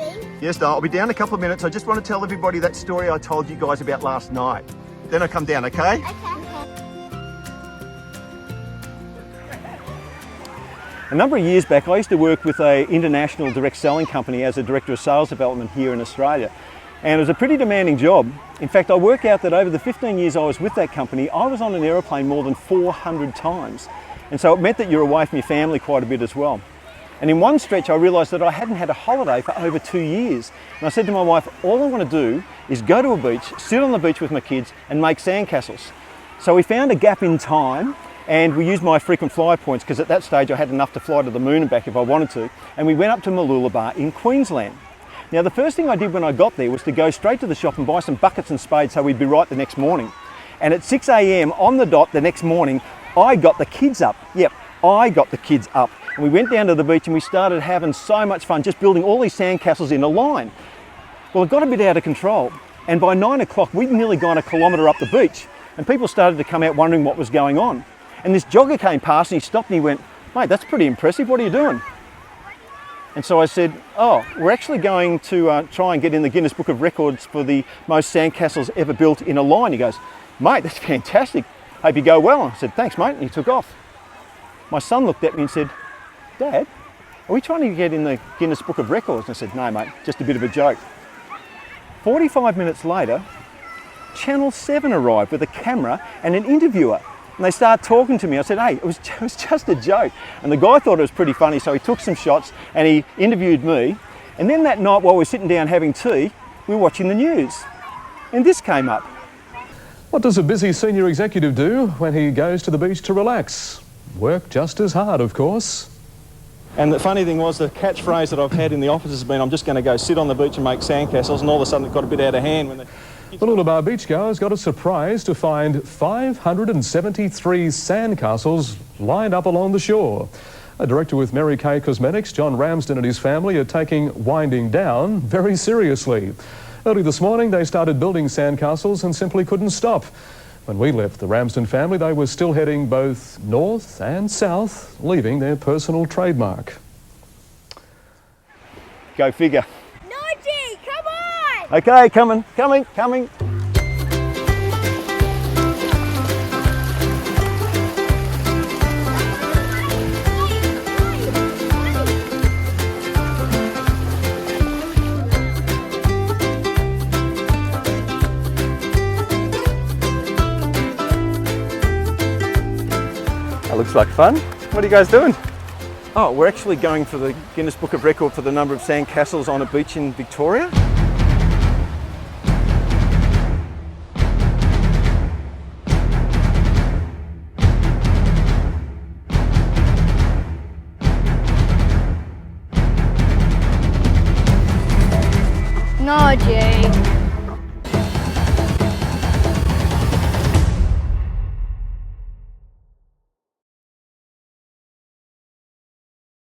be? Yes, Dale, I'll be down in a couple of minutes. I just want to tell everybody that story I told you guys about last night. Then I come down, okay? Okay. A number of years back, I used to work with an international direct selling company as a director of sales development here in Australia. And it was a pretty demanding job. In fact, I work out that over the 15 years I was with that company, I was on an aeroplane more than 400 times. And so it meant that you're away from your family quite a bit as well. And in one stretch, I realised that I hadn't had a holiday for over 2 years. And I said to my wife, all I want to do is go to a beach, sit on the beach with my kids and make sandcastles. So we found a gap in time, and we used my frequent flyer points because at that stage I had enough to fly to the moon and back if I wanted to. And we went up to Mooloolaba in Queensland. Now the first thing I did when I got there was to go straight to the shop and buy some buckets and spades so we'd be right the next morning. And at 6 a.m. on the dot the next morning, I got the kids up. Yep, I got the kids up. And we went down to the beach and we started having so much fun just building all these sandcastles in a line. Well, it got a bit out of control. And by 9 o'clock, we'd nearly gone a kilometre up the beach. And people started to come out wondering what was going on. And this jogger came past and he stopped and he went, mate, that's pretty impressive, what are you doing? And so I said, oh, we're actually going to try and get in the Guinness Book of Records for the most sandcastles ever built in a line. He goes, mate, that's fantastic. Hope you go well. I said, thanks, mate. And he took off. My son looked at me and said, Dad, are we trying to get in the Guinness Book of Records? And I said, no, mate, just a bit of a joke. 45 minutes later, Channel 7 arrived with a camera and an interviewer. And they started talking to me. I said, hey, it was just a joke. And the guy thought it was pretty funny, so he took some shots and he interviewed me. And then that night while we were sitting down having tea, we were watching the news. And this came up. What does a busy senior executive do when he goes to the beach to relax? Work just as hard, of course. And the funny thing was, the catchphrase that I've had in the office has been, I'm just going to go sit on the beach and make sandcastles, and all of a sudden it got a bit out of hand when the Mooloolaba beachgoers got a surprise to find 573 sandcastles lined up along the shore. A director with Mary Kay Cosmetics, John Ramsden, and his family are taking winding down very seriously. Early this morning they started building sandcastles and simply couldn't stop. When we left the Ramsden family, they were still heading both north and south, leaving their personal trademark. Go figure. Nodgy, come on! Okay, coming. That looks like fun. What are you guys doing? Oh, we're actually going for the Guinness Book of Record for the number of sandcastles on a beach in Victoria. Nodgy.